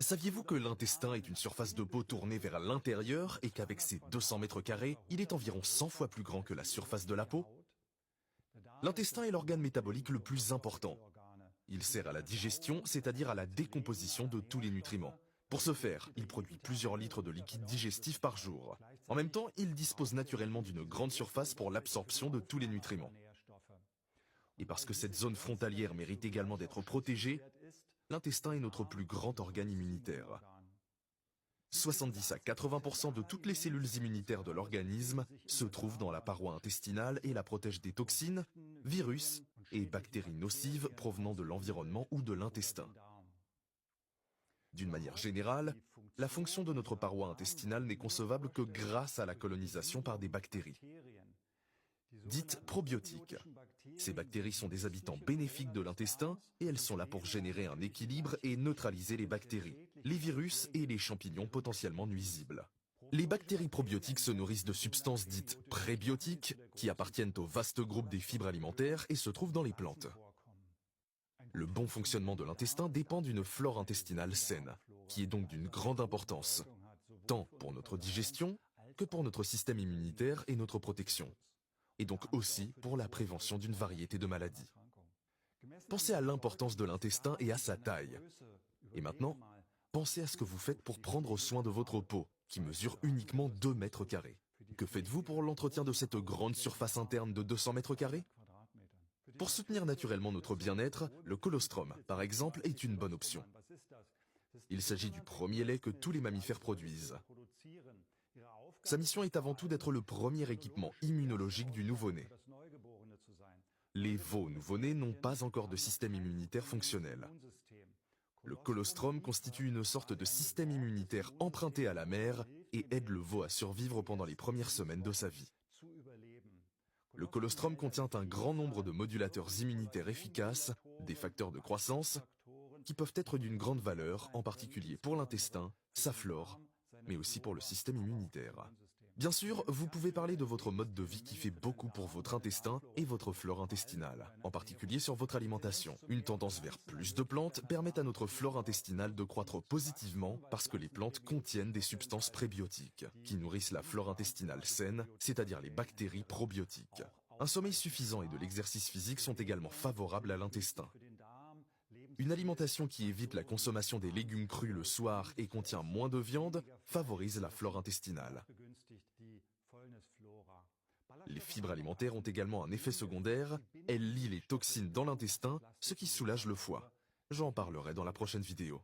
Saviez-vous que l'intestin est une surface de peau tournée vers l'intérieur et qu'avec ses 200 mètres carrés, il est environ 100 fois plus grand que la surface de la peau? L'intestin est l'organe métabolique le plus important. Il sert à la digestion, c'est-à-dire à la décomposition de tous les nutriments. Pour ce faire, il produit plusieurs litres de liquide digestif par jour. En même temps, il dispose naturellement d'une grande surface pour l'absorption de tous les nutriments. Et parce que cette zone frontalière mérite également d'être protégée, l'intestin est notre plus grand organe immunitaire. 70 à 80% de toutes les cellules immunitaires de l'organisme se trouvent dans la paroi intestinale et la protègent des toxines, virus et bactéries nocives provenant de l'environnement ou de l'intestin. D'une manière générale, la fonction de notre paroi intestinale n'est concevable que grâce à la colonisation par des bactéries, dites probiotiques. Ces bactéries sont des habitants bénéfiques de l'intestin et elles sont là pour générer un équilibre et neutraliser les bactéries, les virus et les champignons potentiellement nuisibles. Les bactéries probiotiques se nourrissent de substances dites prébiotiques qui appartiennent au vaste groupe des fibres alimentaires et se trouvent dans les plantes. Le bon fonctionnement de l'intestin dépend d'une flore intestinale saine, qui est donc d'une grande importance, tant pour notre digestion que pour notre système immunitaire et notre protection, et donc aussi pour la prévention d'une variété de maladies. Pensez à l'importance de l'intestin et à sa taille. Et maintenant, pensez à ce que vous faites pour prendre soin de votre peau, qui mesure uniquement 2 mètres carrés. Que faites-vous pour l'entretien de cette grande surface interne de 200 mètres carrés? Pour soutenir naturellement notre bien-être, le colostrum, par exemple, est une bonne option. Il s'agit du premier lait que tous les mammifères produisent. Sa mission est avant tout d'être le premier équipement immunologique du nouveau-né. Les veaux nouveau-nés n'ont pas encore de système immunitaire fonctionnel. Le colostrum constitue une sorte de système immunitaire emprunté à la mère et aide le veau à survivre pendant les premières semaines de sa vie. Le colostrum contient un grand nombre de modulateurs immunitaires efficaces, des facteurs de croissance, qui peuvent être d'une grande valeur, en particulier pour l'intestin, sa flore, mais aussi pour le système immunitaire. Bien sûr, vous pouvez parler de votre mode de vie qui fait beaucoup pour votre intestin et votre flore intestinale, en particulier sur votre alimentation. Une tendance vers plus de plantes permet à notre flore intestinale de croître positivement parce que les plantes contiennent des substances prébiotiques, qui nourrissent la flore intestinale saine, c'est-à-dire les bactéries probiotiques. Un sommeil suffisant et de l'exercice physique sont également favorables à l'intestin. Une alimentation qui évite la consommation des légumes crus le soir et contient moins de viande favorise la flore intestinale. Les fibres alimentaires ont également un effet secondaire, elles lient les toxines dans l'intestin, ce qui soulage le foie. J'en parlerai dans la prochaine vidéo.